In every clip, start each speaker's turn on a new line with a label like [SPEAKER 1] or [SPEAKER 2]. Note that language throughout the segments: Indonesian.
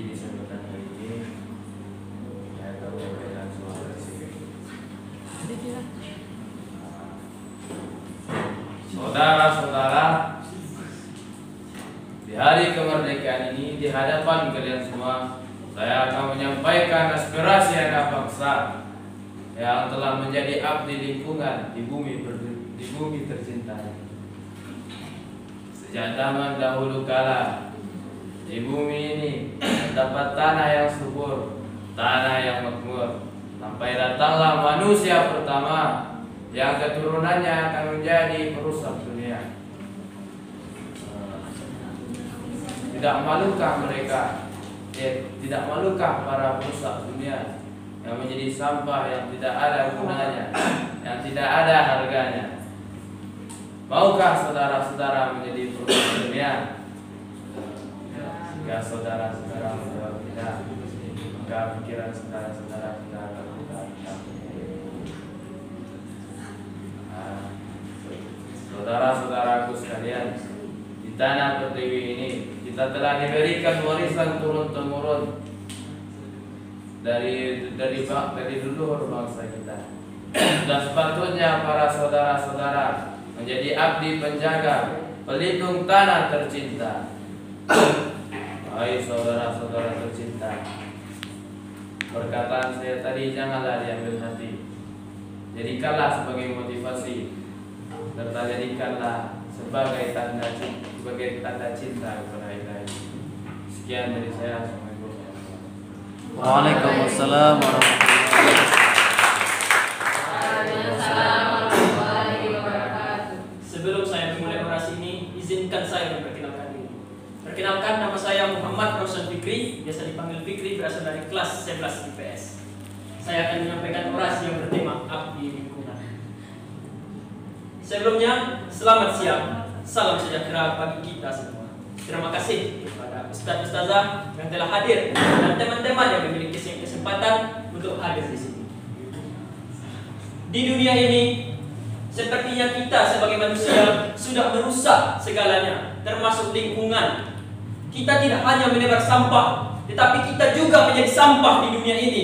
[SPEAKER 1] di kesempatan hari ini saya akan memberikan suara sini. Saudara-saudara, di hari kemerdekaan ini di hadapan kalian semua, saya akan menyampaikan aspirasi anak bangsa yang telah menjadi abdi lingkungan di bumi tercinta. Sejak zaman dahulu kala, di bumi ini terdapat tanah yang subur, tanah yang makmur, sampai datanglah manusia pertama yang keturunannya akan menjadi perusak dunia. Tidak malukah mereka? Tidak malukah para perusak dunia yang menjadi sampah yang tidak ada gunanya, yang tidak ada harganya? Maukah saudara-saudara menjadi perusak dunia? Jika saudara-saudara menjawab tidak, maka pikiran saudara-saudara tidak akan berubah. Saudara-saudaraku sekalian, di tanah pertiwi ini kita telah diberikan warisan turun-temurun dari leluhur bangsa kita. Dan sepatutnya para saudara-saudara menjadi abdi penjaga, pelindung tanah tercinta. Hai saudara-saudara tercinta, perkataan saya tadi janganlah diambil hati. Jadikanlah sebagai motivasi, serta jadikanlah sebagai tanda cinta kepada Ilahi. Sekian dari saya. Assalamualaikum.
[SPEAKER 2] Waalaikumsalam
[SPEAKER 3] warahmatullahi wabarakatuh. Sebelum saya memulai orasi ini, izinkan saya memperkenalkan diri. Perkenalkan, nama saya Muhammad Rausan Fikri, biasa dipanggil Fikri, berasal dari kelas 11 IPS. Saya akan menyampaikan orasi yang bertema abdi lingkungan. Sebelumnya, selamat siang, salam sejahtera bagi kita semua. Terima kasih kepada ustaz-ustazah yang telah hadir dan teman-teman yang memiliki kesempatan untuk hadir di sini. Di dunia ini, sepertinya kita sebagai manusia sudah merusak segalanya, termasuk lingkungan. Kita tidak hanya menebar sampah, tetapi kita juga menjadi sampah di dunia ini.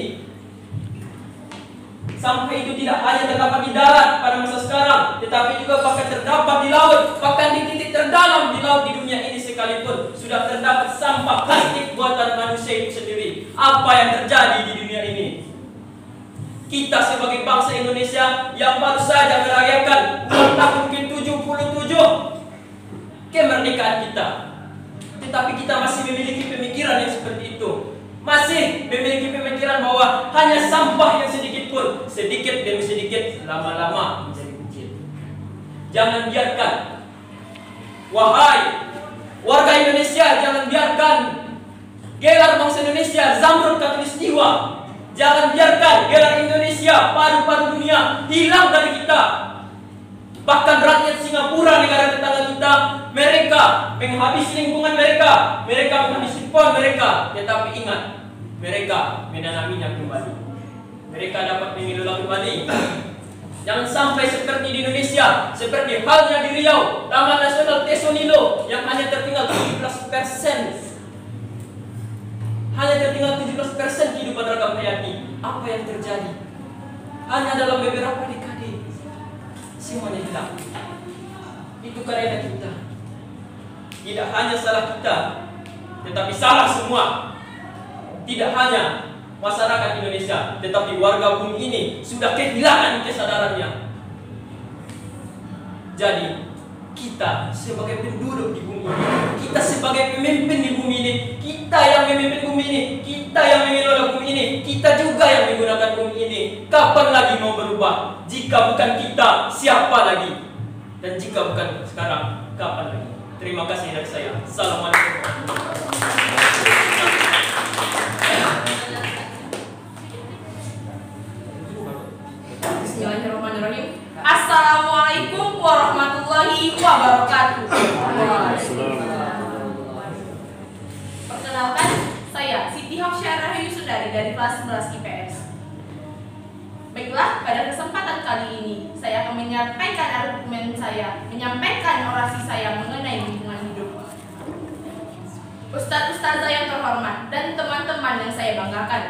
[SPEAKER 3] Sampah itu tidak hanya terdapat di darat pada masa sekarang, tetapi juga bahkan terdapat di laut, bahkan di titik terdalam di laut di dunia ini sekalipun sudah terdapat sampah plastik buatan manusia itu sendiri. Apa yang terjadi di dunia ini? Kita sebagai bangsa Indonesia yang baru saja merayakan ulang tahun ke-77 kemerdekaan kita, tetapi kita masih memiliki pemikiran yang seperti itu. Masih memiliki pemikiran bahwa hanya sampah yang sedikit pun, sedikit demi sedikit, lama-lama menjadi bukit. Jangan biarkan, wahai warga Indonesia, jangan biarkan gelar bangsa Indonesia zamrud khatulistiwa. Jangan biarkan gelar Indonesia paru-paru dunia hilang dari kita. Bahkan rakyat Singapura, negara tetangga kita, mereka menghabisi lingkungan mereka menghabisi pohon mereka, tetapi ingat, mereka menanaminya kembali. Mereka dapat mengelola kembali. Jangan sampai seperti di Indonesia, seperti halnya di Riau, Taman Nasional Tesonilo yang hanya tertinggal 17%. Hanya tertinggal 17% kehidupan ragam hayati. Apa yang terjadi? Hanya dalam beberapa dekade semuanya hilang. Itu karena kita. Tidak hanya salah kita, tetapi salah semua. Tidak hanya masyarakat Indonesia, tetapi warga bumi ini sudah kehilangan kesadarannya. Jadi kita sebagai penduduk di bumi ini, kita sebagai pemimpin di bumi ini, kita yang memimpin bumi ini, kita yang mengelola bumi ini, kita juga yang menggunakan bumi ini. Kapan lagi mau berubah? Jika bukan kita, siapa lagi? Dan jika bukan sekarang, kapan lagi? Terima kasih dari saya. Assalamualaikum warahmatullahi wabarakatuh.
[SPEAKER 4] Bismillahirrahmanirrahim. Assalamualaikum warahmatullahi wabarakatuh. Perkenalkan, saya Siti Hafsyah Rahayu Sundari dari kelas 11 IPS. Baiklah, pada kesempatan kali ini saya akan menyampaikan argumen saya, menyampaikan orasi saya mengenai lingkungan hidup. Ustadz-ustazah yang terhormat dan teman teman yang saya banggakan.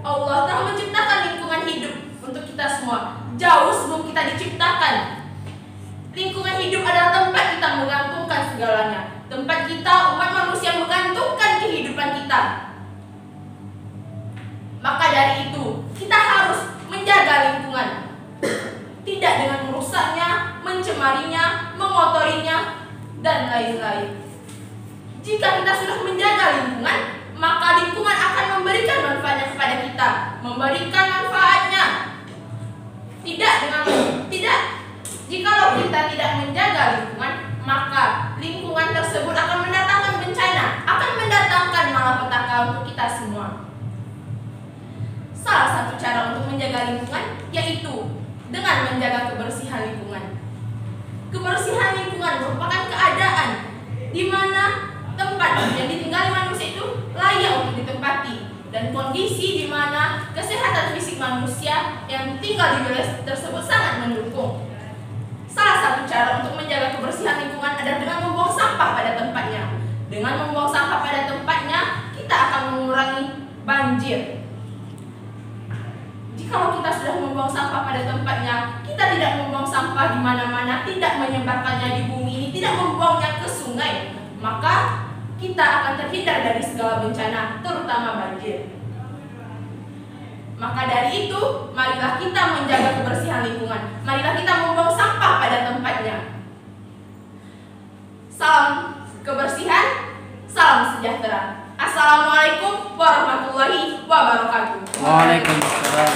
[SPEAKER 4] Allah telah menciptakan lingkungan hidup untuk kita semua jauh sebelum kita diciptakan. Lingkungan hidup adalah tempat kita menggantungkan segalanya, tempat kita umat manusia menggantungkan kehidupan kita. Maka dari itu, kita harus menjaga lingkungan, tidak dengan merusaknya, mencemarinya, mengotorinya, dan lain-lain. Jika kita sudah menjaga lingkungan, maka lingkungan akan memberikan manfaatnya kepada kita, memberikan manfaatnya. Jikalau kita tidak menjaga lingkungan, maka lingkungan tersebut akan mendatangkan bencana, akan mendatangkan malapetaka untuk kita semua. Salah satu cara untuk menjaga lingkungan yaitu dengan menjaga kebersihan lingkungan. Kebersihan lingkungan merupakan keadaan di mana tempat yang ditinggali manusia itu layak untuk ditempati, dan kondisi di mana kesehatan fisik manusia yang tinggal di wilayah tersebut sangat mendukung. Salah satu cara untuk menjaga kebersihan lingkungan adalah dengan membuang sampah pada tempatnya. Dengan membuang sampah pada tempatnya, kita akan mengurangi banjir. Jikalau kita sudah membuang sampah pada tempatnya, kita tidak membuang sampah di mana-mana, tidak menyebarkannya di bumi ini, tidak membuangnya ke sungai, maka kita akan terhindar dari segala bencana, terutama banjir. Maka dari itu, marilah kita menjaga kebersihan lingkungan. Marilah kita membuang sampah pada tempatnya. Salam kebersihan, salam sejahtera. Assalamualaikum warahmatullahi wabarakatuh.
[SPEAKER 1] Waalaikumsalam.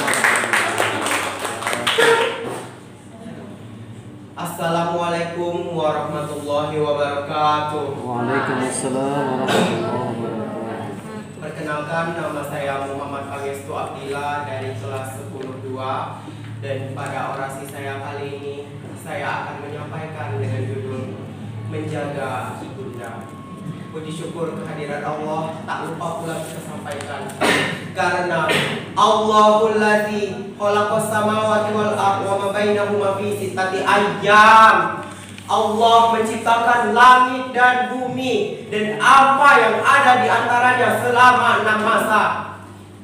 [SPEAKER 2] Assalamualaikum warahmatullahi wabarakatuh.
[SPEAKER 5] Waalaikumsalam warahmatullahi wabarakatuh.
[SPEAKER 2] Perkenalkan, nama saya Muhammad Pangestu Abdillah dari kelas 10-2, dan pada orasi saya kali ini saya akan menyampaikan dengan judul Menjaga Ibunda. Puji syukur kehadiran Allah tak lupa pula kita sampaikan, karena Allahul ladzi khalaqas samawati wal arda wa ma bainahuma fi sittati ayyam. Allah menciptakan langit dan bumi dan apa yang ada di antaranya selama 6 masa.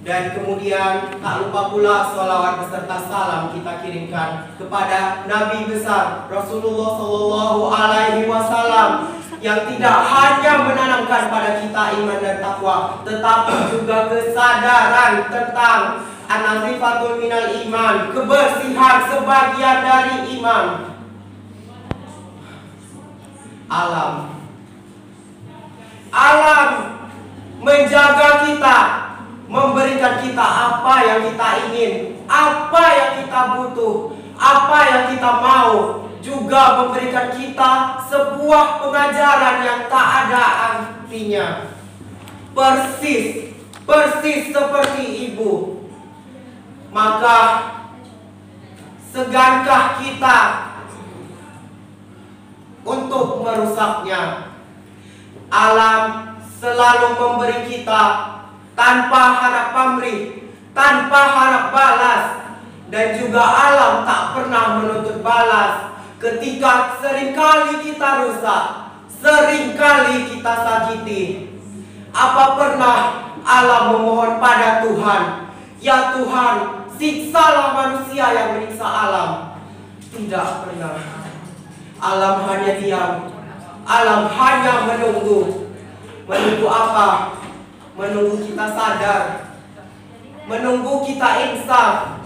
[SPEAKER 2] Dan kemudian tak lupa pula sholawat beserta salam kita kirimkan kepada Nabi besar Rasulullah Shallallahu Alaihi Wasallam, yang tidak hanya menanamkan pada kita iman dan takwa, tetapi juga kesadaran tentang an-nazifatul minal iman, kebersihan sebagian dari iman. Alam menjaga kita, memberikan kita apa yang kita ingin, apa yang kita butuh, apa yang kita mau, juga memberikan kita sebuah pengajaran yang tak ada artinya. Persis seperti ibu. Maka segankah kita untuk merusaknya? Alam selalu memberi kita tanpa harap pamrih, tanpa harap balas, dan juga alam tak pernah menuntut balas. Ketika seringkali kita rusak, seringkali kita sakiti, apa pernah alam memohon pada Tuhan, ya Tuhan, siksalah manusia yang menyiksa alam? Tidak pernah. Alam hanya diam, alam hanya menunggu. Menunggu apa? Menunggu kita sadar, menunggu kita insaf.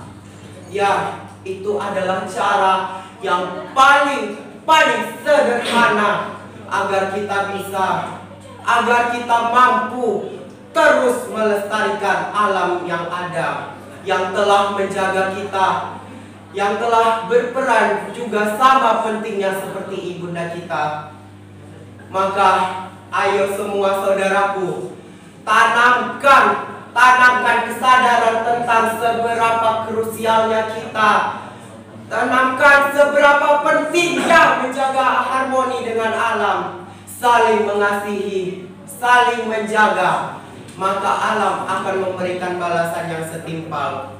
[SPEAKER 2] Ya, itu adalah cara yang paling sederhana agar kita bisa, agar kita mampu terus melestarikan alam yang ada, yang telah menjaga kita, yang telah berperan juga sama pentingnya seperti ibunda kita. Maka ayo semua saudaraku, tanamkan kesadaran tentang seberapa krusialnya kita, tanamkan seberapa pentingnya menjaga harmoni dengan alam, saling mengasihi, saling menjaga, maka alam akan memberikan balasan yang setimpal.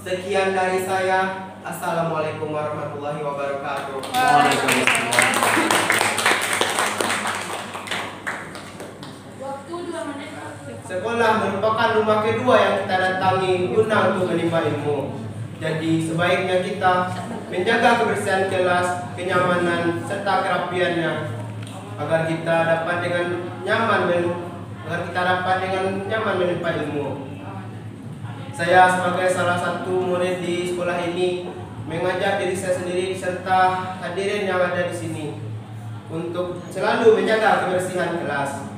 [SPEAKER 2] Sekian dari saya. Assalamualaikum warahmatullahi wabarakatuh.
[SPEAKER 5] Waalaikumsalam.
[SPEAKER 4] Waktu 2 menit.
[SPEAKER 2] Sekolah merupakan merupakan rumah kedua yang kita datangi guna untuk menimba ilmu. Jadi sebaiknya kita menjaga kebersihan kelas, kenyamanan serta kerapiannya agar kita dapat dengan nyaman menimba ilmu. Saya sebagai salah satu murid di sekolah ini mengajak diri saya sendiri serta hadirin yang ada di sini untuk selalu menjaga kebersihan kelas.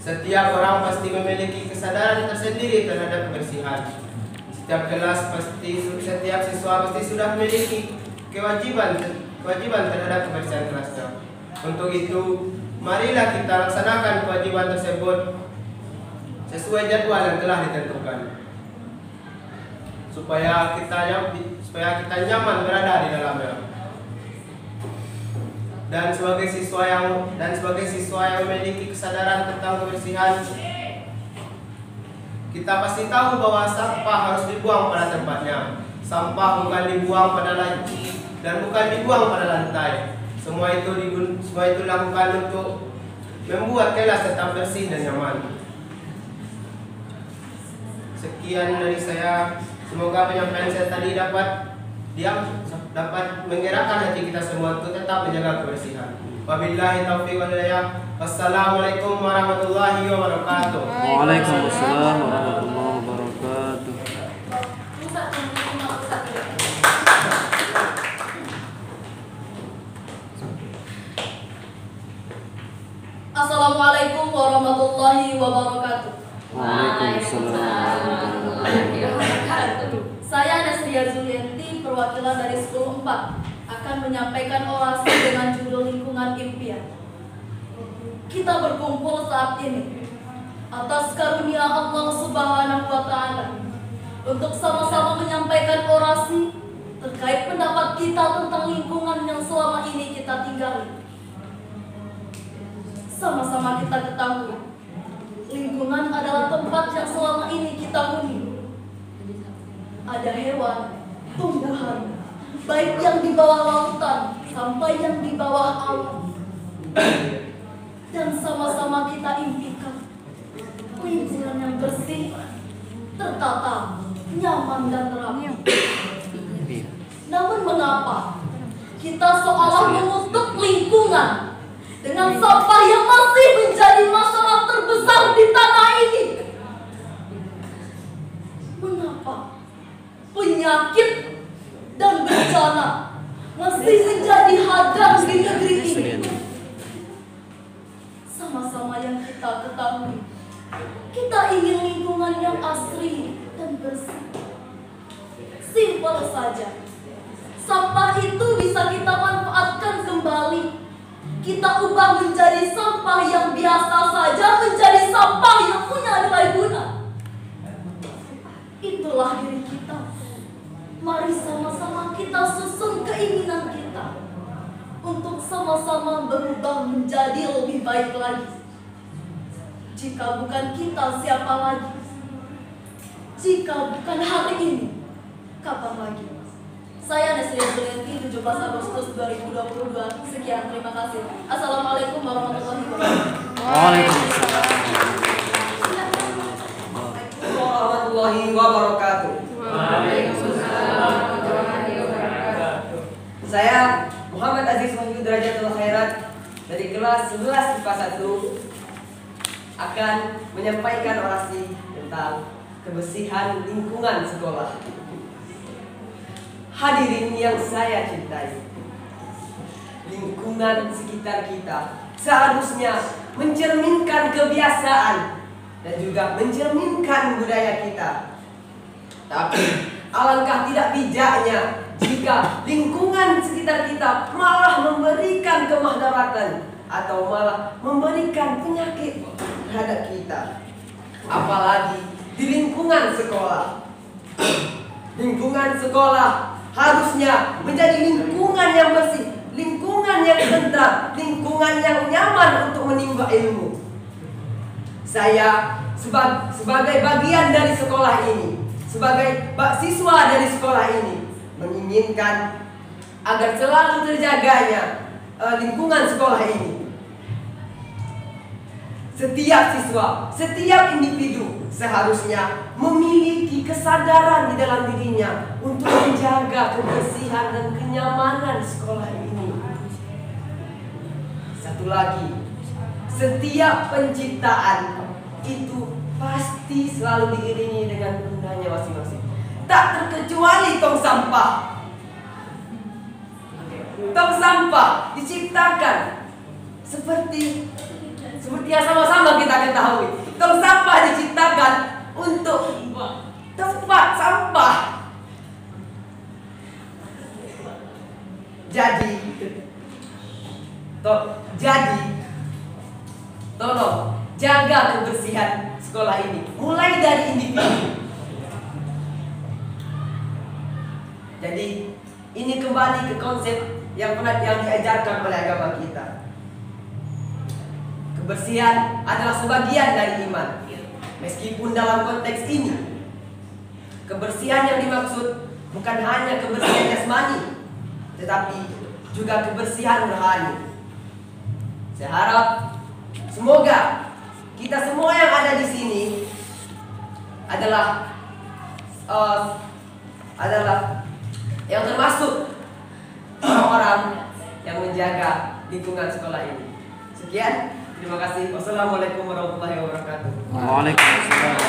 [SPEAKER 2] Setiap orang pasti memiliki kesadaran tersendiri terhadap kebersihan. Setiap siswa pasti sudah memiliki kewajiban terhadap kebersihan kelasnya. Untuk itu, marilah kita laksanakan kewajiban tersebut sesuai jadwal yang telah ditentukan, supaya kita nyaman berada di dalamnya. Dan sebagai siswa yang memiliki kesadaran tentang kebersihan, kita pasti tahu bahwa sampah harus dibuang pada tempatnya. Sampah bukan dibuang pada laci dan bukan dibuang pada lantai. Semua itu dilakukan untuk membuat kelas tetap bersih dan nyaman. Sekian dari saya. Semoga penyampaian saya tadi dapat menggerakkan hati kita semua untuk tetap menjaga kebersihan. Wabillahi taufiq wal hidayah. Wassalamualaikum warahmatullahi wabarakatuh.
[SPEAKER 5] Waalaikumsalam warahmatullahi wabarakatuh.
[SPEAKER 4] Assalamualaikum warahmatullahi wabarakatuh.
[SPEAKER 5] Waalaikumsalam warahmatullahi wabarakatuh.
[SPEAKER 4] Saya Nasria Zulianti, perwakilan dari 10 4, akan menyampaikan orasi dengan judul Lingkungan Impian. Kita berkumpul saat ini atas karunia Allah Subhanahu wa Ta'ala untuk sama-sama menyampaikan orasi terkait pendapat kita tentang lingkungan yang selama ini kita tinggali. Sama-sama kita ketahui, lingkungan adalah tempat yang selama ini kita huni. Ada hewan, tumbuhan, baik yang di bawah lautan sampai yang di bawah alam. Dan sama-sama kita impikan lingkungan yang bersih, tertata, nyaman dan rapi. Namun mengapa kita seolah mengutuk lingkungan dengan sampah yang masih menjadi masalah terbesar di tanah ini? Mengapa penyakit dan bencana masih menjadi hadang di negeri ini? Sama-sama yang kita ketahui, kita ingin lingkungan yang asri dan bersih. Simpel saja, sampah itu bisa kita manfaatkan kembali. Kita ubah menjadi sampah yang biasa saja menjadi sampah yang punya nilai guna. Itulah diri kita. Mari sama-sama kita susun keinginan kita untuk sama-sama berubah menjadi lebih baik lagi. Jika bukan kita, siapa lagi? Jika bukan hari ini, kapan lagi? Saya Nasria Zulianti, 17 Agustus 2022. Sekian, terima kasih. Assalamualaikum warahmatullahi wabarakatuh.
[SPEAKER 5] Waalaikumsalam
[SPEAKER 3] warahmatullahi wabarakatuh. Saya Muhammad Aziz Wahyu Derajatul Khairat dari kelas 11 IPA 1 akan menyampaikan orasi tentang kebersihan lingkungan sekolah. Hadirin yang saya cintai, lingkungan sekitar kita seharusnya mencerminkan kebiasaan dan juga mencerminkan budaya kita. Tapi alangkah tidak bijaknya jika lingkungan sekitar kita malah memberikan kemadaratan atau malah memberikan penyakit terhadap kita. Apalagi di lingkungan sekolah. Lingkungan sekolah harusnya menjadi lingkungan yang bersih, lingkungan yang tentram, lingkungan yang nyaman untuk menimba ilmu. Saya sebagai bagian dari sekolah ini, sebagai siswa dari sekolah ini, menginginkan agar selalu terjaganya lingkungan sekolah ini.
[SPEAKER 6] Setiap siswa, setiap individu seharusnya memiliki kesadaran di dalam dirinya untuk menjaga kebersihan dan kenyamanan sekolah ini. Satu lagi, setiap penciptaan itu pasti selalu diiringi dengan gunanya masing-masing. Tak terkecuali tong sampah. Tong sampah diciptakan seperti yang sama-sama kita ketahui. Tong sampah diciptakan untuk tempat sampah. Jadi tolong jaga kebersihan sekolah ini, mulai dari individu. Jadi ini kembali ke konsep yang diajarkan oleh agama kita. Kebersihan adalah sebagian dari iman. Meskipun dalam konteks ini, kebersihan yang dimaksud bukan hanya kebersihan jasmani, tetapi juga kebersihan rohani. Saya harap semoga kita semua yang ada di sini adalah yang termasuk orang yang menjaga lingkungan sekolah ini. Sekian, terima kasih. Wassalamualaikum warahmatullahi wabarakatuh.
[SPEAKER 5] Waalaikumsalam.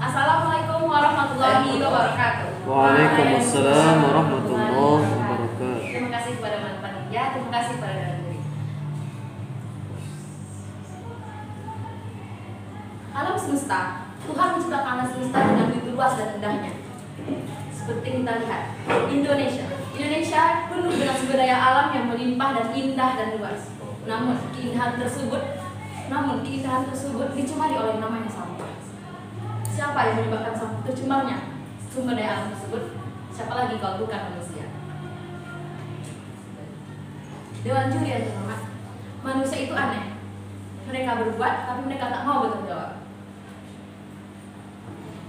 [SPEAKER 4] Assalamualaikum warahmatullahi wabarakatuh.
[SPEAKER 5] Waalaikumsalam warahmatullahi wabarakatuh.
[SPEAKER 4] Terima kasih kepada panitia, terima kasih kepada dari. Alam semesta, Tuhan menciptakan alam semesta dengan begitu luas dan indahnya. Seperti kita lihat, Indonesia penuh dengan sumber daya alam yang melimpah dan indah dan luas. Namun keindahan tersebut dicemari oleh namanya sampah. Siapa yang menyebabkan tercemarnya sumber daya alam tersebut? Siapa lagi kalau bukan manusia? Dewan juri yang terhormat, manusia itu aneh. Mereka berbuat, tapi mereka tak mau bertanggung jawab.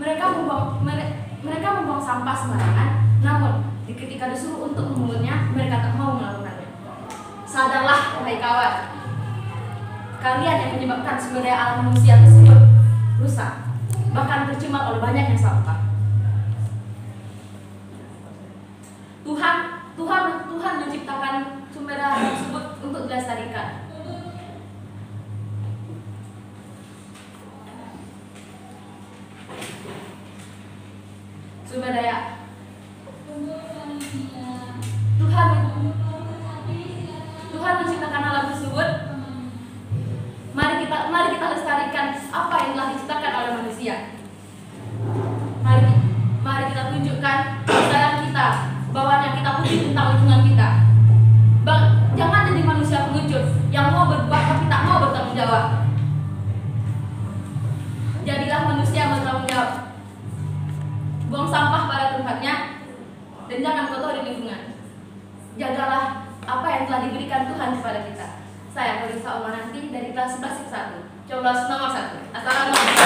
[SPEAKER 4] Mereka membuang sampah sembarangan, namun ketika disuruh untuk memungutnya, mereka tak mau melakukannya. Sadarlah, wahai kawan, kalian yang menyebabkan sumber daya alam manusia tersebut rusak, bahkan tercemar oleh banyaknya sampah. Tuhan menciptakan sumber daya alam tersebut untuk dilestarikan. Sumber daya Tuhan menciptakan alam tersebut. Mari kita lestarikan apa yang telah diciptakan oleh manusia. Mari kita tunjukkan kesadaran kita bahwa kita peduli tentang lingkungan kita. Jangan jadi manusia pengecut yang mau berbuat tapi tak mau bertanggung jawab. Jadilah manusia yang bertanggung jawab. Buang sampah pada tempatnya dan jangan kotori lingkungan. Jagalah apa yang telah diberikan Tuhan kepada kita. Saya Clarissa Omananti dari kelas 11 Coblos nomor 1. Assalamualaikum.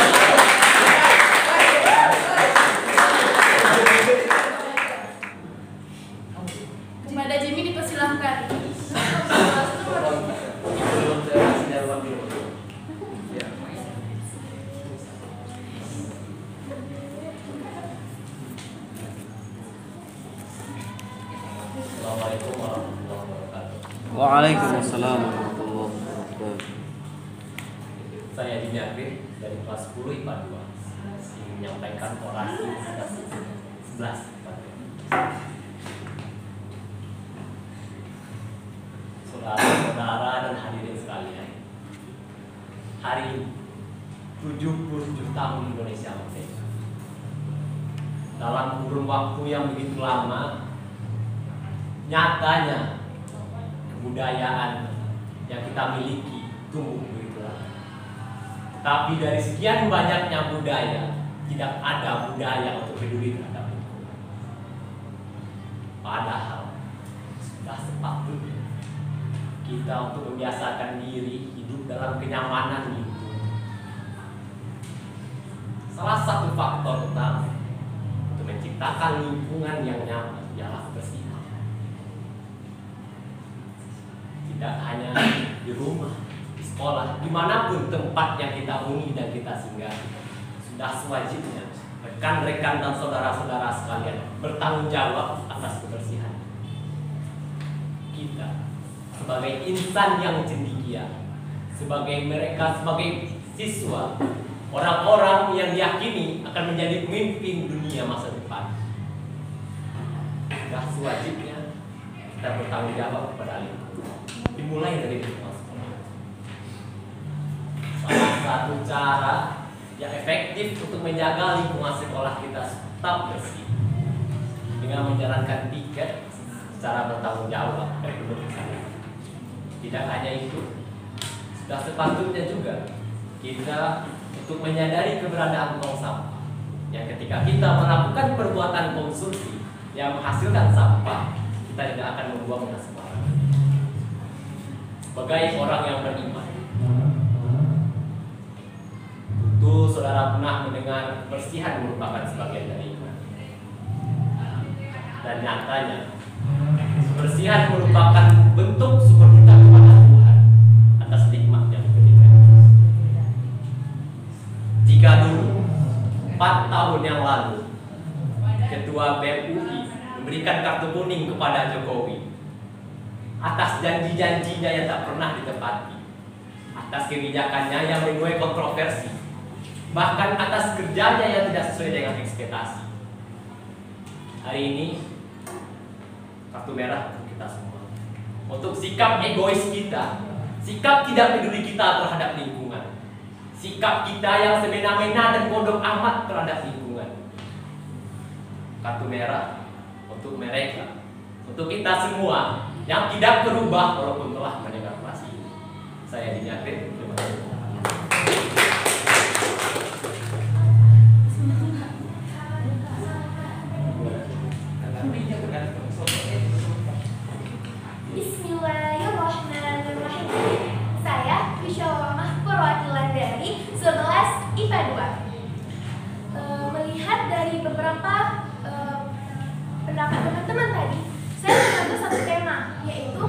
[SPEAKER 4] Kepada Jimmy dipersilahkan.
[SPEAKER 1] Assalamualaikum warahmatullahi wabarakatuh.
[SPEAKER 5] Waalaikumsalam warahmatullahi wabarakatuh.
[SPEAKER 7] Saya Dini Akrin dari kelas 10 IPA 2 ingin menyampaikan orasi atas 11. Saudara-saudara dan hadirin sekalian, hari ini 77 tahun Indonesia merdeka. Dalam kurun waktu yang begitu lama, nyatanya kebudayaan yang kita miliki tumbuh begitu lama. Tapi dari sekian banyaknya budaya, tidak ada budaya untuk peduli terhadap lingkungan. Padahal sudah sepatutnya kita untuk membiasakan diri hidup dalam kenyamanan lingkungan. Salah satu faktor utama untuk menciptakan lingkungan yang nyaman ialah kebersihan. tidak hanya di rumah, di sekolah, dimanapun tempat yang kita huni dan kita singgah, sudah sewajibnya rekan-rekan dan saudara-saudara sekalian bertanggung jawab atas kebersihan. Kita sebagai insan yang cendekia, sebagai siswa, orang-orang yang diyakini akan menjadi pemimpin dunia masa depan, sudah sewajibnya kita bertanggung jawab kepada lingkungan. Dimulai dari lingkungan sekolah. Salah satu cara yang efektif untuk menjaga lingkungan sekolah kita tetap bersih dengan menjalankan tiket secara bertanggung jawab dari pemerintah. Tidak hanya itu, sudah sepatutnya juga kita untuk menyadari keberadaan tong sampah yang ketika kita melakukan perbuatan konsumsi yang menghasilkan sampah, kita tidak akan membuangnya sembarangan. Sebagai orang yang beriman, tentu saudara pernah mendengar kebersihan merupakan sebagian dari iman. Dan nyatanya, kebersihan merupakan bentuk syukur kita kepada Tuhan atas nikmat yang diberikan. Jika dulu 4 tahun yang lalu Ketua BEM UI memberikan kartu kuning kepada Jokowi atas janji-janjinya yang tak pernah ditepati, atas kebijakannya yang menuai kontroversi, bahkan atas kerjanya yang tidak sesuai dengan ekspektasi. Hari ini kartu merah untuk kita semua, untuk sikap egois kita, sikap tidak peduli kita terhadap lingkungan, sikap kita yang semena-mena dan bodoh amat terhadap lingkungan. Kartu merah untuk mereka, untuk kita semua yang tidak berubah walaupun telah mendengar kelas ini. Saya Dinyakrin, terima kasih.
[SPEAKER 8] Bismillahirrahmanirrahim. Saya Wisyawarmah, perwakilan dari 11 IPA 2. Melihat dari beberapa pendapat teman-teman tadi, saya mengambil satu tema, yaitu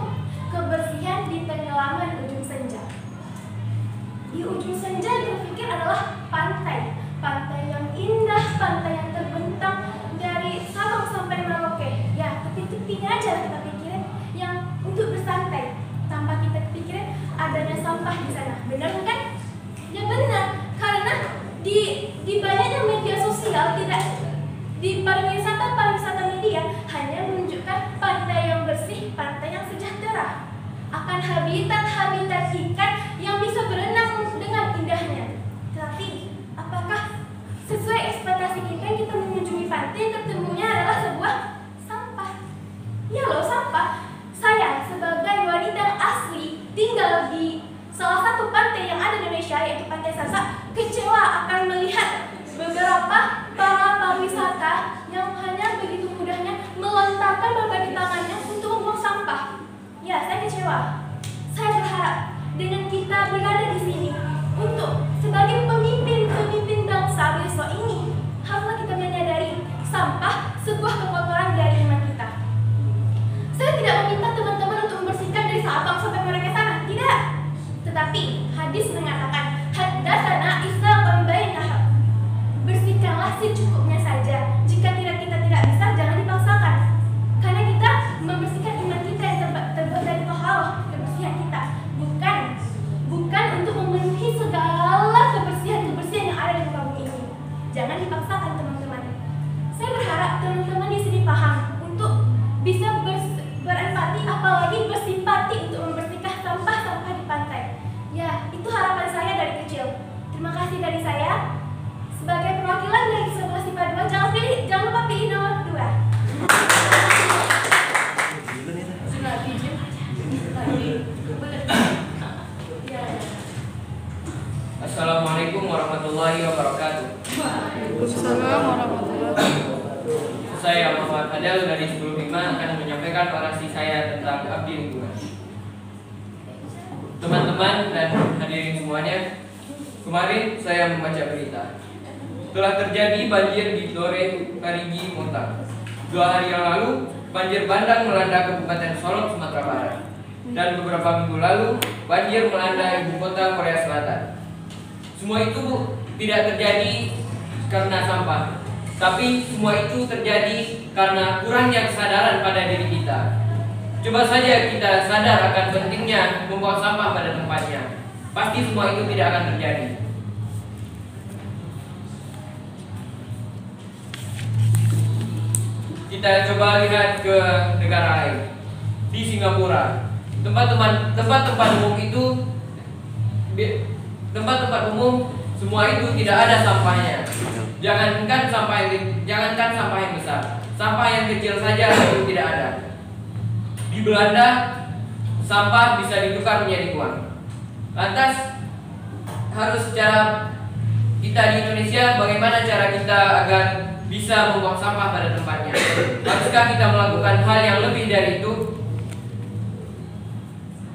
[SPEAKER 8] kebersihan di penyelaman ujung senja. Di ujung senja kita pikir adalah pantai, pantai yang indah, pantai yang terbentang dari Sabang sampai Merauke. Ya, tepi-tepinya aja kita pikirin yang untuk bersantai, tanpa kita pikirin adanya sampah di sana. Benar kan? Ya benar, karena di banyaknya media sosial, tidak di pariwisata media hanya menunjukkan pantai yang bersih, pantai yang sejahtera, akan habitat ikan yang bisa berenang dengan indahnya. Tapi apakah sesuai ekspektasi kita mengunjungi pantai, ketemunya adalah sebuah sampah? Ya loh, sampah. Saya sebagai wanita yang asli tinggal di salah satu pantai yang ada di Indonesia, yaitu Pantai Sasak, kecewa akan melihat beberapa para pariwisata yang hanya begitu mudahnya melontarkan berbagai tangannya untuk membuang sampah. Ya, saya kecewa. Saya berharap dengan kita berada di sini untuk sebagai pemimpin bangsa besok ini, haruslah kita menyadari sampah sebuah kekotoran dari iman kita. Saya tidak meminta teman-teman untuk membersihkan dari Sabang sampai Merauke sana, tidak. Tetapi hadis mengatakan, haddatsana Isa bainah. Bersihkanlah secukupnya saja. Jika kita tidak bisa, jangan dipaksakan. Karena kita membersihkan iman kita yang terbuat dari taharah, kebersihan kita, bukan untuk memenuhi segala kebersihan yang ada di muka bumi ini. Jangan dipaksakan, teman-teman. Saya berharap teman-teman di sini paham untuk bisa berempati, apalagi bersimpati untuk membersihkan sampah-sampah di pantai. Ya, itu harapan saya dari kecil. Terima kasih dari saya. Sebagai perwakilan dari 11 IPA 2, jangan lupa pilih nomor 2.
[SPEAKER 1] Assalamualaikum warahmatullahi wabarakatuh.
[SPEAKER 9] Waalaikumsalam warahmatullahi wabarakatuh.
[SPEAKER 1] Saya Muhammad Adel dari 10 IPA akan menyampaikan orasi saya tentang abdi lingkungan. Teman-teman dan hadirin semuanya, kemarin saya membaca berita telah terjadi banjir di Dore, Parigi, Montang. 2 hari yang lalu, banjir bandang melanda Kabupaten Solok, Sumatera Barat. dan beberapa minggu lalu banjir melanda ibu kota Korea Selatan. Semua itu tidak terjadi karena sampah, tapi semua itu terjadi karena kurangnya kesadaran pada diri kita. Coba saja kita sadar akan pentingnya membuang sampah pada tempatnya, pasti semua itu tidak akan terjadi. Kita coba lihat ke negara lain. Di Singapura, tempat-tempat umum semua itu tidak ada sampahnya. Jangankan sampah yang besar, sampah yang kecil saja itu tidak ada. Di Belanda, sampah bisa ditukar menjadi uang. Lantas, kita di Indonesia, bagaimana cara kita agar bisa membuang sampah pada tempatnya? Haruskah kita melakukan hal yang lebih dari itu?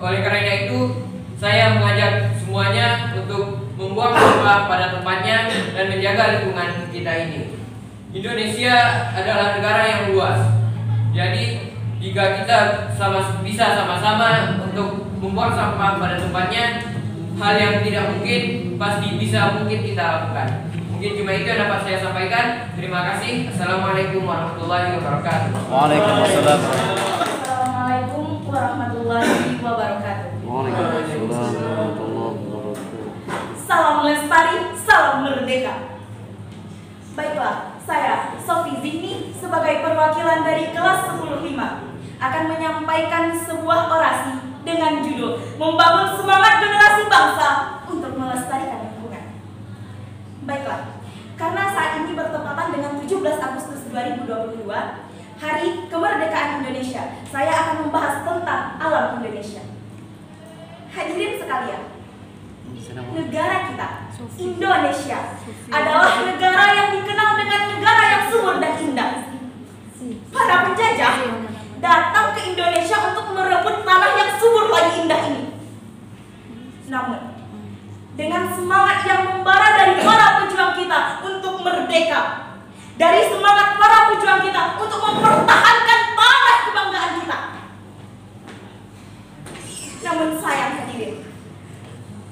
[SPEAKER 1] Oleh karena itu, saya mengajak semuanya untuk membuang sampah pada tempatnya dan menjaga lingkungan kita ini. Indonesia adalah negara yang luas. Jadi, jika kita bisa sama-sama untuk membuang sampah pada tempatnya, hal yang tidak mungkin pasti mungkin kita lakukan. Mungkin cuma itu yang dapat saya sampaikan. Terima kasih. Assalamualaikum warahmatullahi wabarakatuh.
[SPEAKER 5] Waalaikumsalam.
[SPEAKER 4] Assalamualaikum warahmatullahi wabarakatuh.
[SPEAKER 5] Waalaikumsalam warahmatullahi wabarakatuh.
[SPEAKER 10] Salam lestari, salam merdeka. Baiklah, saya Sofi Zihni sebagai perwakilan dari kelas 10-5 akan menyampaikan sebuah orasi dengan judul Membangun Semangat Generasi Bangsa untuk Melestarikan Lingkungan. Baiklah, karena saat ini bertepatan dengan 17 Agustus 2022, Hari Kemerdekaan Indonesia, saya akan membahas tentang alam Indonesia. Hadirin sekalian, negara kita, Indonesia, adalah negara yang dikenal dengan negara yang subur dan indah. Para penjajah datang ke Indonesia untuk merebut tanah yang subur lagi indah ini. Namun, dengan semangat yang membara dari para pejuang kita untuk merdeka, dari semangat para pejuang kita untuk mempertahankan tanah kebanggaan kita. Namun sayang hadirin,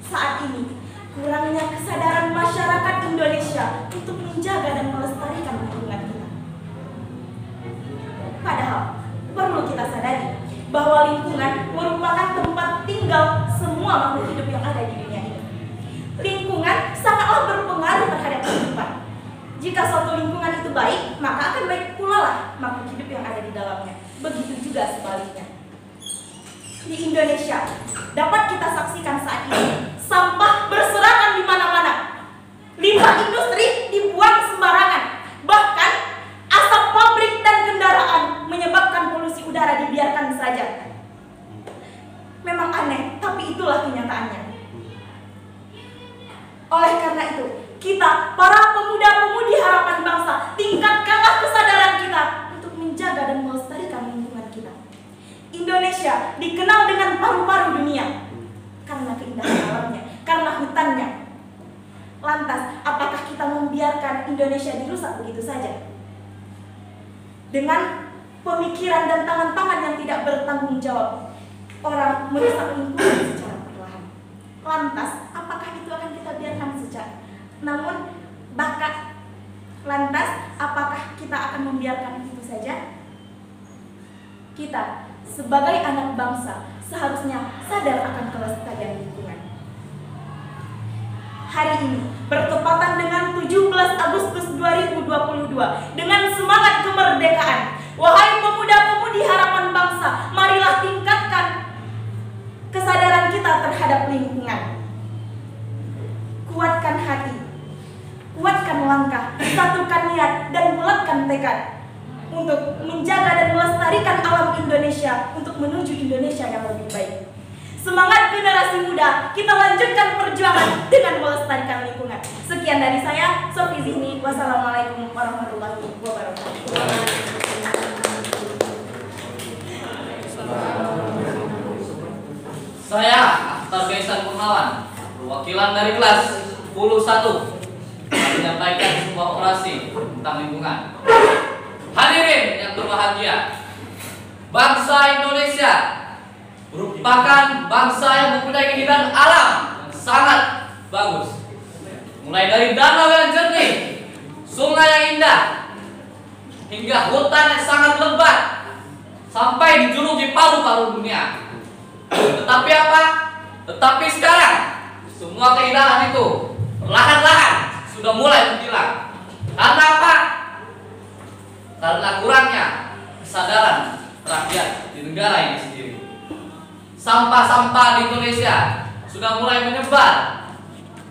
[SPEAKER 10] saat ini kurangnya kesadaran masyarakat Indonesia untuk menjaga dan melestarikan lingkungan kita. Padahal perlu kita sadari bahwa lingkungan merupakan tempat tinggal semua makhluk hidup yang ada di dunia ini. Lingkungan sangatlah berpengaruh terhadap kehidupan. Jika suatu lingkungan itu baik, maka akan baik pula lah makhluk hidup yang ada di dalamnya. Begitu juga sebaliknya. Di Indonesia, dapat kita saksikan saat ini, sampah berserakan di mana-mana. Limbah industri dibuang sembarangan. Bahkan, asap pabrik dan kendaraan menyebabkan polusi udara dibiarkan saja. Memang aneh, tapi itulah kenyataannya. Oleh karena itu, kita, para pemuda-pemudi harapan bangsa, tingkatkanlah kesadaran kita untuk menjaga dan melestarikan lingkungan kita. Indonesia dikenal dengan paru-paru dunia karena keindahan alamnya, karena hutannya. Lantas, apakah kita membiarkan Indonesia dirusak begitu saja? Dengan pemikiran dan tangan-tangan yang tidak bertanggung jawab, orang merusak lingkungan secara perlahan. Lantas, apakah itu akan kita biarkan saja? Namun, lantas, apakah kita akan membiarkan itu saja? Kita, sebagai anak bangsa, seharusnya sadar akan kelestarian lingkungan. Hari ini, bertepatan dengan 17 Agustus 2022, dengan semangat kemerdekaan, wahai pemuda-pemudi harapan bangsa, marilah tingkatkan kesadaran kita terhadap lingkungan. Kuatkan hati, kuatkan langkah, satukan niat, dan bulatkan tekad untuk menjaga dan melestarikan alam Indonesia untuk menuju Indonesia yang lebih baik. Semangat generasi muda, kita lanjutkan perjuangan dengan melestarikan lingkungan. Sekian dari saya, Sofi Zihni. Wassalamualaikum warahmatullahi wabarakatuh.
[SPEAKER 11] Saya Akhtar Kaisan Purnawan, perwakilan dari kelas 10-1, menyampaikan sebuah orasi tentang lingkungan. Hadirin yang berbahagia, bangsa Indonesia merupakan bangsa yang mempunyai keindahan alam yang sangat bagus. Mulai dari danau yang jernih, sungai yang indah, hingga hutan yang sangat lebat, sampai dijuluki paru-paru dunia. Tetapi apa? Tetapi sekarang semua keindahan itu perlahan-lahan sudah mulai menghilang. Karena apa? Karena kurangnya kesadaran rakyat di negara ini sendiri. Sampah-sampah di Indonesia sudah mulai menyebar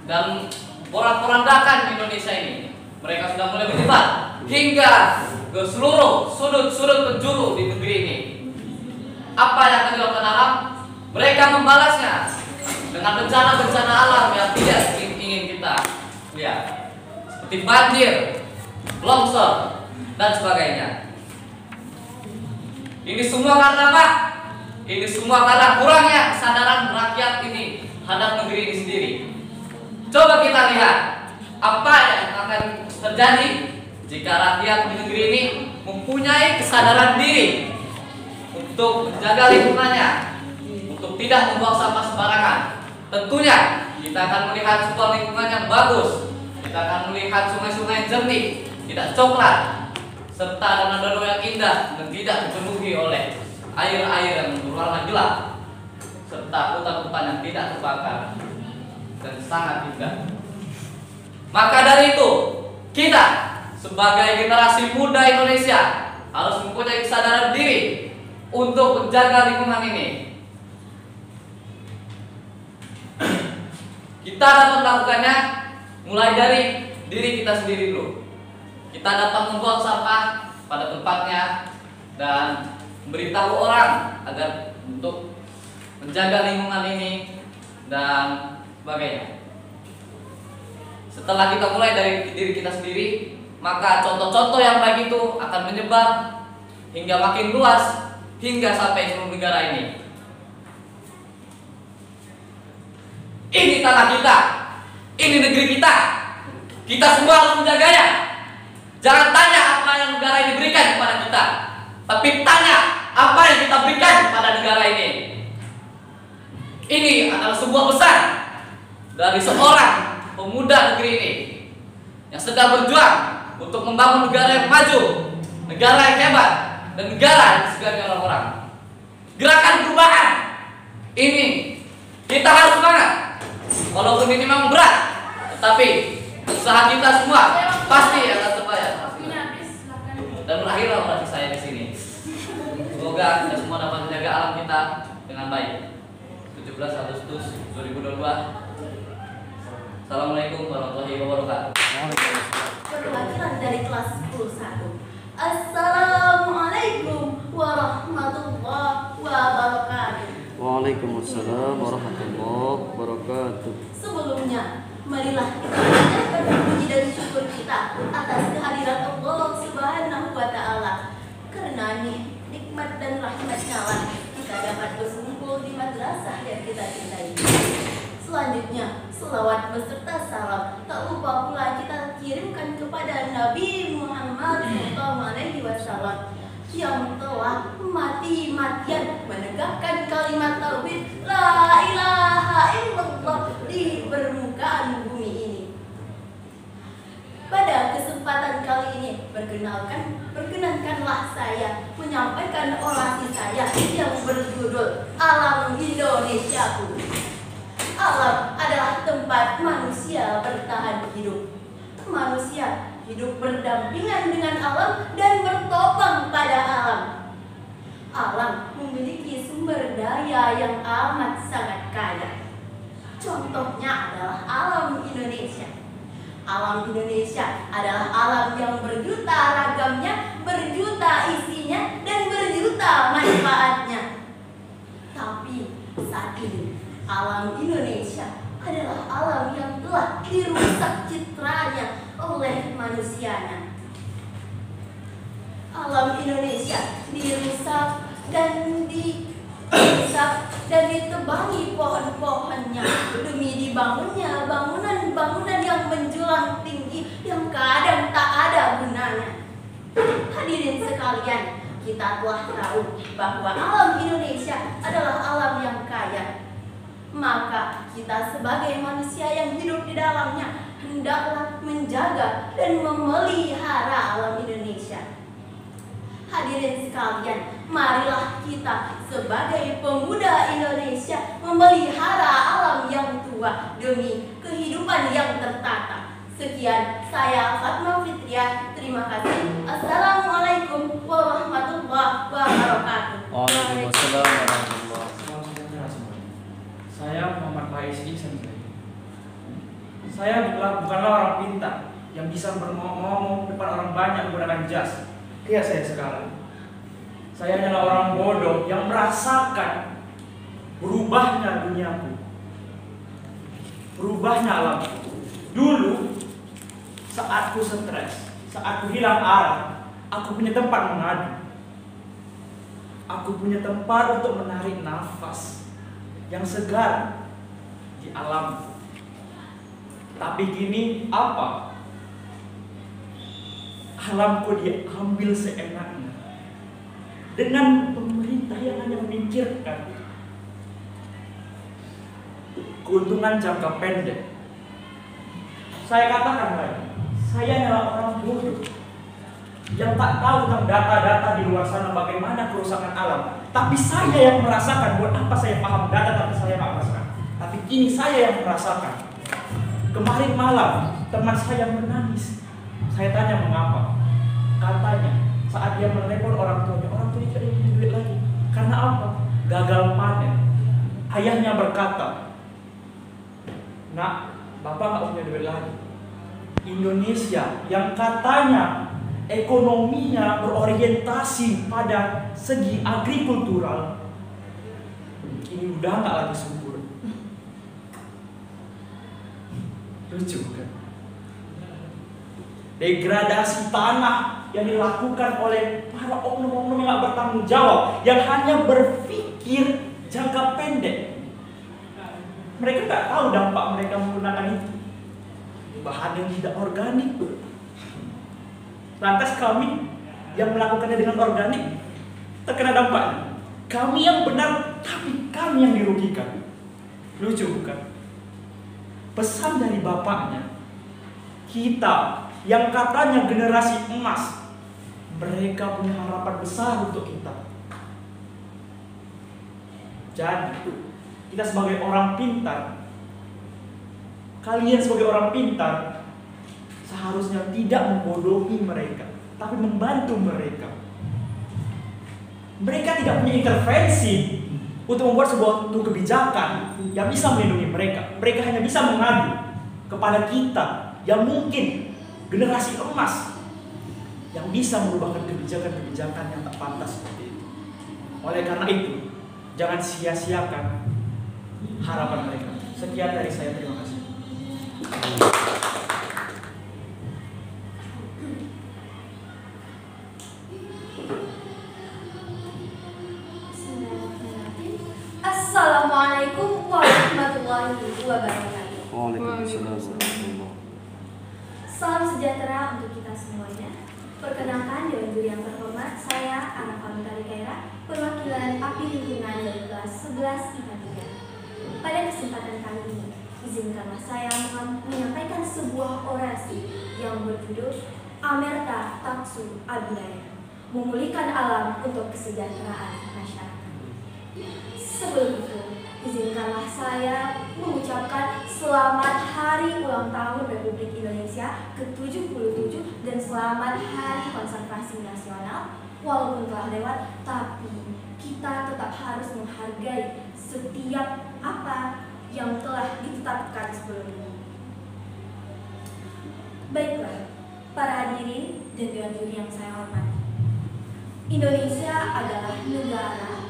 [SPEAKER 11] dan porak-porandakan di Indonesia ini. Mereka sudah mulai menyebar hingga ke seluruh sudut-sudut penjuru di negeri ini. Apa yang akan dilakukan alam? Mereka membalasnya dengan bencana-bencana alam yang tidak ingin kita lihat, seperti banjir, longsor, dan sebagainya. Ini semua karena apa? Ini semua karena kurangnya kesadaran rakyat ini terhadap negeri ini sendiri. Coba kita lihat apa yang akan terjadi jika rakyat di negeri ini mempunyai kesadaran diri untuk menjaga lingkungannya, untuk tidak membuang sampah sembarangan. Tentunya kita akan melihat sebuah lingkungan yang bagus. Kita akan melihat sungai-sungai jernih, tidak coklat, serta danau-danau yang indah dan tidak dipenuhi oleh air-air yang berwarna gelap, serta hutan-hutan yang tidak terbakar dan sangat indah. Maka dari itu, kita sebagai generasi muda Indonesia harus mempunyai kesadaran diri untuk menjaga lingkungan ini. Kita dapat melakukannya mulai dari diri kita sendiri dulu. Kita dapat membuang sampah pada tempatnya dan memberitahu orang agar untuk menjaga lingkungan ini dan sebagainya. Setelah kita mulai dari diri kita sendiri, maka contoh-contoh yang baik itu akan menyebar hingga makin luas hingga sampai seluruh negara ini. Ini tanah kita, ini negeri kita. Kita semua harus menjaganya. Jangan tanya apa yang negara ini berikan kepada kita, tapi tanya apa yang kita berikan kepada negara ini. Ini adalah sebuah pesan dari seorang pemuda negeri ini yang sedang berjuang untuk membangun negara yang maju, negara yang hebat, dan negara yang disegani orang-orang. Gerakan perubahan ini kita harus semangat. Walaupun ini memang berat, tetapi usaha kita semua pasti akan terbayar. Dan berakhirlah orasi saya di sini. Semoga kita semua dapat menjaga alam kita dengan baik. 17 Agustus 2022. Assalamualaikum warahmatullahi wabarakatuh.
[SPEAKER 8] Perwakilan dari kelas 10-1. Assalamualaikum warahmatullahi wabarakatuh.
[SPEAKER 5] Waalaikumsalam warahmatullahi wabarakatuh.
[SPEAKER 8] Sebelumnya, marilah kita panjatkan puji dan syukur kita atas kehadiran Allah Subhanahu wa Ta'ala. Karena nikmat dan rahmat-Nya lah kita dapat berkumpul di madrasah yang kita cintai. Selanjutnya, selawat beserta salam tak lupa pula kita kirimkan kepada Nabi Muhammad SAW yang telah mati-matian menegakkan kalimat tauhid la ilaha illallah di permukaan bumi ini. Pada kesempatan kali ini perkenankanlah saya menyampaikan orasi saya yang berjudul Alam Indonesiaku. Alam adalah tempat manusia bertahan hidup. Manusia hidup berdampingan dengan alam dan bertopang pada alam. Alam memiliki sumber daya yang amat sangat kaya. Contohnya adalah alam Indonesia. Alam Indonesia adalah alam yang berjuta ragamnya, berjuta isinya, dan berjuta manfaatnya. Tapi saat ini alam Indonesia adalah alam yang telah dirusak citranya oleh manusianya. Alam Indonesia dirusak dan ditebangi pohon-pohonnya demi dibangunnya bangunan-bangunan yang menjulang tinggi yang kadang tak ada gunanya. Hadirin sekalian,
[SPEAKER 4] kita telah tahu bahwa alam Indonesia adalah alam yang kaya. Maka kita sebagai manusia yang hidup di dalamnya hendaklah menjaga dan memelihara alam Indonesia. Hadirin sekalian, marilah kita sebagai pemuda Indonesia memelihara alam yang tua demi kehidupan yang tertata. Sekian, saya Fatma Fitriah. Terima kasih. Assalamualaikum warahmatullahi wabarakatuh.
[SPEAKER 5] Waalaikumsalam warahmatullahi.
[SPEAKER 12] Saya Muhammad Faiz Ihsan. Saya bukanlah orang pintar yang bisa ngomong depan orang banyak menggunakan jas. Kayak saya sekarang. Saya adalah orang bodoh yang merasakan berubahnya duniaku, berubahnya alamku. Dulu, saat ku stres, saat ku hilang arah, aku punya tempat mengadu. Aku punya tempat untuk menarik nafas yang segar di alam. Tapi kini apa? Alamku diambil seenaknya dengan pemerintah yang hanya memikirkan keuntungan jangka pendek. Saya katakan lagi, saya adalah orang bodoh yang tak tahu tentang data-data di luar sana bagaimana kerusakan alam. Tapi saya yang merasakan. Buat apa saya paham data tapi saya tak merasakan? Tapi kini saya yang merasakan. Kemarin malam teman saya menangis. Saya tanya mengapa. Katanya saat dia menelepon orang tuanya tidak punya duit lagi. Karena apa? Gagal panen. Ayahnya berkata, "Nak, Bapak nggak punya duit lagi." Indonesia yang katanya ekonominya berorientasi pada segi agrikultural, ini udah nggak lagi subur. Lucu kan? Degradasi tanah yang dilakukan oleh para oknum-oknum yang nggak bertanggung jawab, yang hanya berpikir jangka pendek. Mereka nggak tahu dampak mereka menggunakan itu. Bahan yang tidak organik. Lantas kami yang melakukannya dengan organik terkena dampaknya. Kami yang benar, tapi kami yang dirugikan. Lucu bukan? Pesan dari bapaknya, kita yang katanya generasi emas, mereka punya harapan besar untuk kita. Jadi, kita sebagai orang pintar, kalian sebagai orang pintar, seharusnya tidak membodohi mereka, tapi membantu mereka. Mereka tidak punya intervensi untuk membuat sebuah kebijakan yang bisa melindungi mereka. Mereka hanya bisa mengadu kepada kita yang mungkin generasi emas yang bisa merubahkan kebijakan-kebijakan yang tak pantas seperti itu. Oleh karena itu, jangan sia-siakan harapan mereka. Sekian dari saya, terima kasih.
[SPEAKER 8] Assalamualaikum warahmatullahi wabarakatuh.
[SPEAKER 5] Waalaikumsalam.
[SPEAKER 8] Salam sejahtera untuk kita semuanya. Perkenalkan Dewan Juri yang terhormat, saya Ana Pamita Kaira, perwakilan API Lingkungan dari kelas 11 IPA 3. Pada kesempatan kali ini, izinkanlah saya menyampaikan sebuah orasi yang berjudul Amerta Taksu Abidaya, memulihkan alam untuk kesejahteraan masyarakat. Sebelum itu, izinkanlah saya mengucapkan selamat Hari Ulang Tahun Republik Indonesia ke-77 dan selamat Hari Konservasi Nasional. Walaupun telah lewat, tapi kita tetap harus menghargai setiap apa yang telah ditetapkan sebelumnya. Baiklah, para hadirin dan dewan juri yang saya hormati, Indonesia adalah negara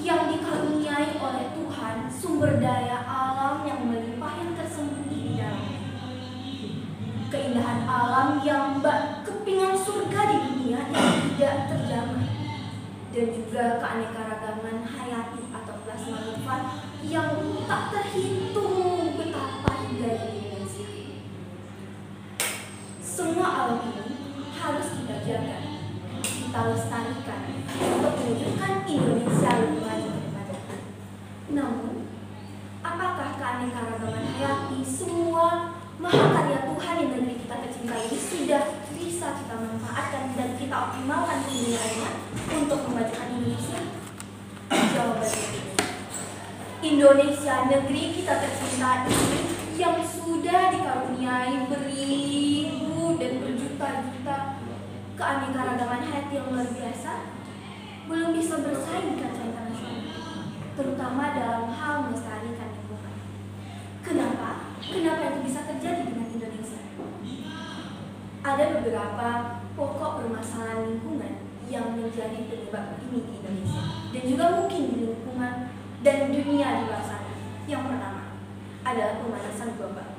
[SPEAKER 8] yang dikaruniai oleh Tuhan sumber daya alam yang melimpah yang tersembunyi di dalamnya. Keindahan alam yang kepingan surga di dunia yang tidak terjamah, dan juga keanekaragaman hayati atau plasmanufa yang tak terhitung betapa indahnya di Indonesia. Semua alam ini harus kita jaga, kita kita lestarikan untuk mewujudkan Indonesia lebih maju ke depan. Namun, apakah keanekaragaman hayati semua mahakarya Tuhan yang negeri kita tercinta ini sudah bisa kita manfaatkan dan kita optimalkan penggunaannya untuk memajukan Indonesia? Jawabannya tidak. Indonesia, negeri kita tercinta ini yang sudah dikaruniai beribu dan berjuta-juta keanekaragaman hayati yang luar biasa, belum bisa bersaing di kancah internasional, terutama dalam hal melestarikan lingkungan. Kenapa? Kenapa itu bisa terjadi dengan Indonesia? Ada beberapa pokok permasalahan lingkungan yang menjadi penyebab ini di Indonesia dan juga mungkin di lingkungan dan dunia di luar sana. Yang pertama adalah pemanasan global.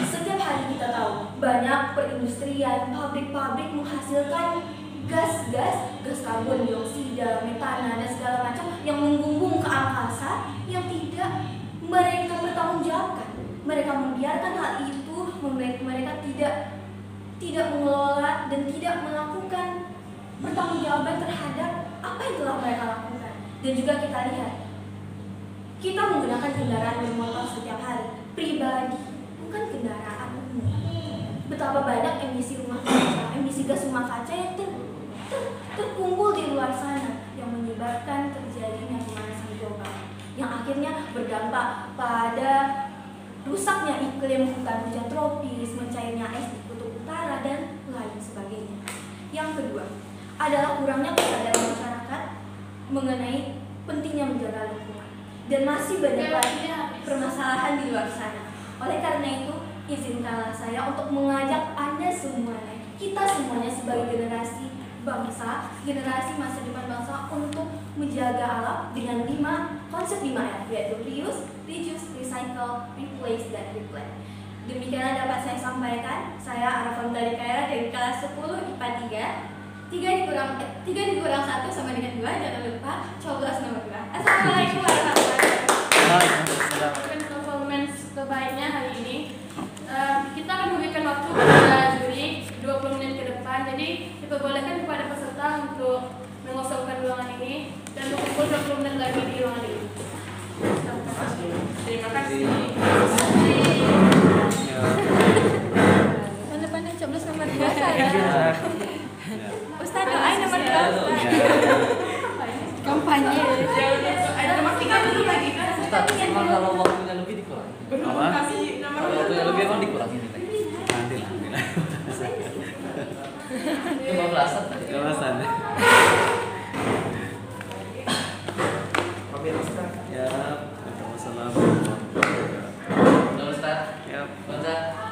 [SPEAKER 8] Setiap hari kita tahu banyak perindustrian, pabrik-pabrik menghasilkan gas karbon dioksida, metana dan segala macam yang menggumbung ke angkasa yang tidak mereka bertanggungjawabkan. Mereka membiarkan hal itu, mereka tidak mengelola dan tidak melakukan pertanggungjawaban terhadap apa yang telah mereka lakukan. Dan juga kita lihat, kita menggunakan kendaraan bermotor setiap hari, pribadi, bukan kendaraan umum. Betapa banyak emisi rumah kaca, emisi gas rumah kaca yang terkumpul di luar sana yang menyebabkan terjadinya pemanasan global, yang akhirnya berdampak pada rusaknya iklim, hutan hujan tropis, mencairnya es di kutub utara, dan lain sebagainya. Yang kedua adalah kurangnya kesadaran masyarakat mengenai pentingnya menjaga lingkungan, dan masih banyak lagi permasalahan di luar sana. Oleh karena itu, izinkanlah saya untuk mengajak Anda semuanya, kita semuanya sebagai generasi bangsa, generasi masa depan bangsa, untuk menjaga alam dengan konsep 5R, yaitu reuse, reduce, recycle, replace, dan replant. Demikianlah dapat saya sampaikan. Saya Arafan Dalikaira dari kelas 10 IPA 3. 3 dikurang 1 sama dengan 2, jangan lupa coblos nomor 2. Assalamualaikum warahmatullahi wabarakatuh. Performance terbaiknya hari ini, kita akan memberikan waktu kepada juri 20 menit ke depan. Jadi diperbolehkan kepada peserta untuk mengosongkan ruangan ini dan berkumpul 20 menit lagi di ruangan ini. Terima kasih.
[SPEAKER 9] Depannya coblos nomor 2 saya. Ustaz doain nomor 2. Kampanye.
[SPEAKER 4] Ada nomor 3 dulu lagi kan?
[SPEAKER 11] Ustaz, kalau waktunya lebih dikurangi. Kalau waktunya lebih emang dikurangi nih. Nanti lah. 15-an tadi.
[SPEAKER 5] 15-an.
[SPEAKER 2] Pamit Ustaz.
[SPEAKER 5] Ya, Waalaikumsalam warahmatullahi wabarakatuh.
[SPEAKER 11] Ustaz.
[SPEAKER 5] Ya.
[SPEAKER 11] Ustaz.